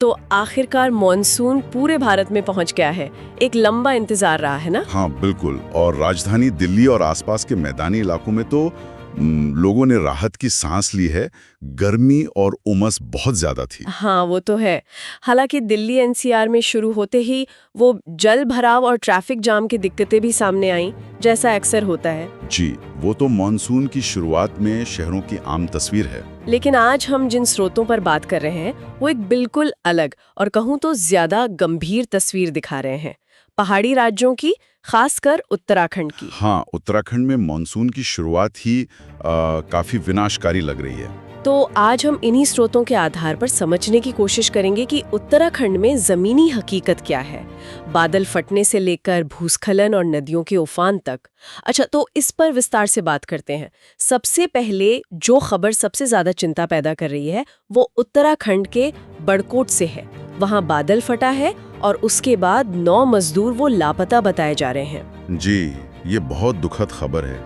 तो आखिरकार मॉनसून पूरे भारत में पहुंच गया है। एक लंबा इंतजार रहा है ना? हाँ बिल्कुल। और राजधानी दिल्ली और आसपास के मैदानी इलाकों में तो लोगों ने राहत की सांस ली है। गर्मी और उमस बहुत ज्यादा थी। हाँ वो तो है। हालांकि दिल्ली एनसीआर में शुरू होते ही वो जल भराव और ट्रैफिक जाम की दिक्कतें भी सामने आईं, जैसा अक्सर होता है। जी, वो तो मॉनसून की शुरुआत में शहरों की आम तस्वीर है। लेकिन आज हम जिन स्रोतों पर बात कर रहे हैं वो एक बिल्कुल अलग और कहूँ तो ज्यादा गंभीर तस्वीर दिखा रहे हैं, पहाड़ी राज्यों की, खासकर उत्तराखंड की। हाँ, उत्तराखंड में मॉनसून की शुरुआत ही काफी विनाशकारी लग रही है। तो आज हम इन्हीं स्रोतों के आधार पर समझने की कोशिश करेंगे कि उत्तराखंड में जमीनी हकीकत क्या है, बादल फटने से लेकर भूस्खलन और नदियों के उफान तक। अच्छा, तो इस पर विस्तार से बात करते हैं। सबसे पहले जो खबर सबसे ज्यादा चिंता पैदा कर रही है वो उत्तराखंड के बड़कोट से है। वहाँ बादल फटा है और उसके बाद 9 मजदूर वो लापता बताए जा रहे हैं। जी, ये बहुत दुखद खबर है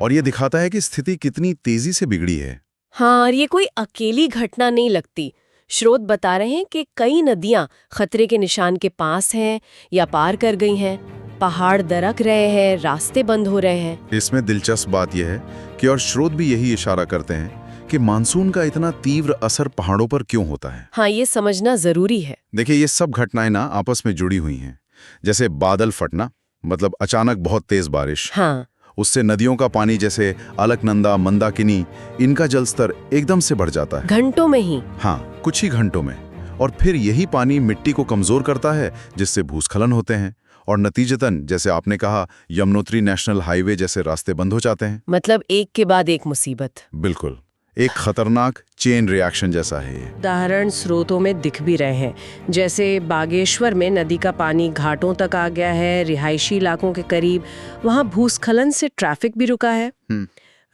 और ये दिखाता है कि स्थिति कितनी तेजी से बिगड़ी है। हाँ, और ये कोई अकेली घटना नहीं लगती। स्रोत बता रहे हैं कि कई नदियां खतरे के निशान के पास हैं या पार कर गई हैं, पहाड़ दरक रहे हैं, रास्ते बंद हो रहे हैं। इसमें दिलचस्प बात यह है कि और स्रोत भी यही इशारा करते हैं कि मानसून का इतना तीव्र असर पहाड़ों पर क्यों होता है। हाँ, ये समझना जरूरी है। देखिए, ये सब घटनाएं ना आपस में जुड़ी हुई हैं। जैसे बादल फटना, मतलब अचानक बहुत तेज बारिश। हाँ, उससे नदियों का पानी जैसे अलकनंदा, मंदाकिनी, इनका जलस्तर एकदम से बढ़ जाता है। घंटों में ही। हाँ, कुछ ही घंटों में। और फिर यही पानी मिट्टी को कमजोर करता है, जिससे भूस्खलन होते हैं और नतीजतन, जैसे आपने कहा, यमुनोत्री नेशनल हाईवे जैसे रास्ते बंद हो जाते हैं। मतलब एक के बाद एक मुसीबत। बिल्कुल, एक खतरनाक चेन रिएक्शन जैसा है ये। उदाहरण स्रोतों में दिख भी रहे हैं, जैसे बागेश्वर में नदी का पानी घाटों तक आ गया है, रिहायशी इलाकों के करीब। वहाँ भूस्खलन से ट्रैफिक भी रुका है।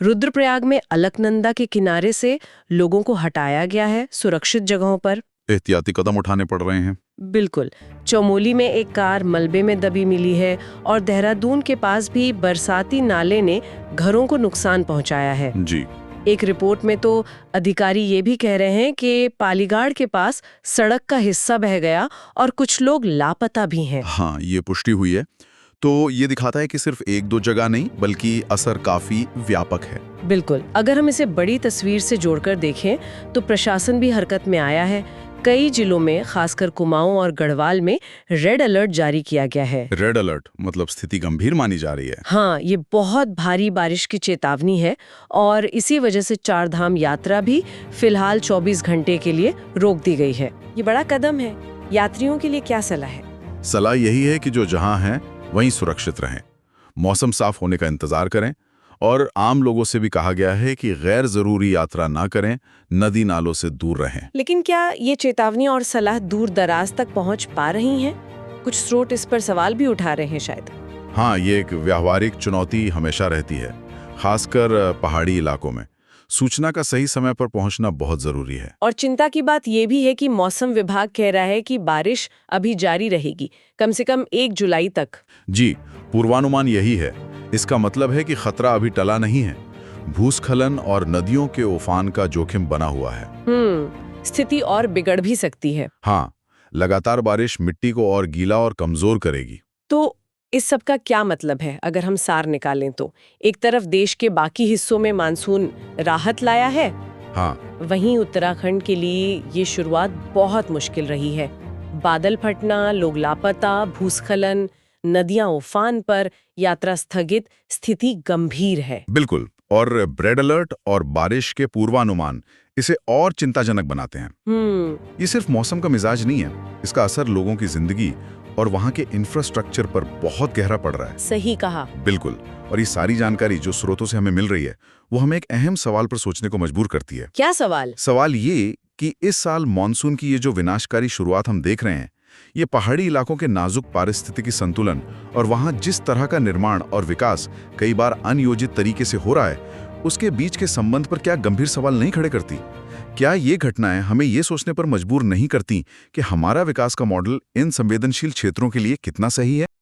रुद्रप्रयाग में अलकनंदा के किनारे से लोगों को हटाया गया है सुरक्षित जगहों पर। एहतियाती कदम उठाने पड़ रहे हैं। बिल्कुल। चमोली में एक कार मलबे में दबी मिली है और देहरादून के पास भी बरसाती नाले ने घरों को नुकसान पहुंचाया है। जी। एक रिपोर्ट में तो अधिकारी ये भी कह रहे हैं कि पालीगाड़ के पास सड़क का हिस्सा बह गया और कुछ लोग लापता भी हैं। हाँ, ये पुष्टि हुई है। तो ये दिखाता है कि सिर्फ एक दो जगह नहीं, बल्कि असर काफी व्यापक है। बिल्कुल। अगर हम इसे बड़ी तस्वीर से जोड़कर देखें तो प्रशासन भी हरकत में आया है। कई जिलों में, खासकर कुमाऊं और गढ़वाल में, रेड अलर्ट जारी किया गया है। रेड अलर्ट मतलब स्थिति गंभीर मानी जा रही है। हाँ, ये बहुत भारी बारिश की चेतावनी है और इसी वजह से चारधाम यात्रा भी फिलहाल 24 घंटे के लिए रोक दी गई है। ये बड़ा कदम है। यात्रियों के लिए क्या सलाह है? सलाह यही है कि जो जहां हैं वहीं सुरक्षित रहें, मौसम साफ होने का इंतजार करें और आम लोगों से भी कहा गया है कि गैर जरूरी यात्रा ना करें, नदी नालों से दूर रहें। लेकिन क्या ये चेतावनी और सलाह दूर दराज तक पहुंच पा रही हैं? कुछ स्रोत इस पर सवाल भी उठा रहे हैं शायद। हाँ, ये एक व्यावहारिक चुनौती हमेशा रहती है, खासकर पहाड़ी इलाकों में। सूचना का सही समय पर पहुंचना बहुत जरूरी है। और चिंता की बात यह भी है कि मौसम विभाग कह रहा है कि बारिश अभी जारी रहेगी, कम से कम 1 जुलाई तक। जी, पूर्वानुमान यही है। इसका मतलब है कि खतरा अभी टला नहीं है। भूस्खलन और नदियों के उफान का जोखिम बना हुआ है। स्थिति और बिगड़ भी सकती है। हाँ, लगातार बारिश मिट्टी को और गीला और कमजोर करेगी। तो इस सब का क्या मतलब है? अगर हम सार निकालें तो एक तरफ देश के बाकी हिस्सों में मानसून राहत लाया है, हाँ, वहीं उत्तराखंड के लिए ये शुरुआत बहुत मुश्किल रही है। बादल फटना, लोग लापता, भूस्खलन, नदियां उफान पर, यात्रा स्थगित, स्थिति गंभीर है। बिल्कुल। और रेड अलर्ट और बारिश के पूर्वानुमान इसे और चिंताजनक बनाते हैं। ये सिर्फ मौसम का मिजाज नहीं है, इसका असर लोगों की जिंदगी और वहाँ के इंफ्रास्ट्रक्चर पर बहुत गहरा पड़ रहा है। सही कहा। बिल्कुल। और ये सारी जानकारी जो स्रोतों से हमें मिल रही है, वो हमें एक अहम सवाल पर सोचने को मजबूर करती है। क्या सवाल? सवाल ये कि इस साल मॉनसून की ये जो विनाशकारी शुरुआत हम देख रहे हैं, ये पहाड़ी इलाकों के नाजुक पारिस्थितिकी संतुलन और वहाँ जिस तरह का निर्माण और विकास कई बार अनियोजित तरीके से हो रहा है, उसके बीच के संबंध पर क्या गंभीर सवाल नहीं खड़े करती? क्या ये घटनाएं हमें ये सोचने पर मजबूर नहीं करती कि हमारा विकास का मॉडल इन संवेदनशील क्षेत्रों के लिए कितना सही है?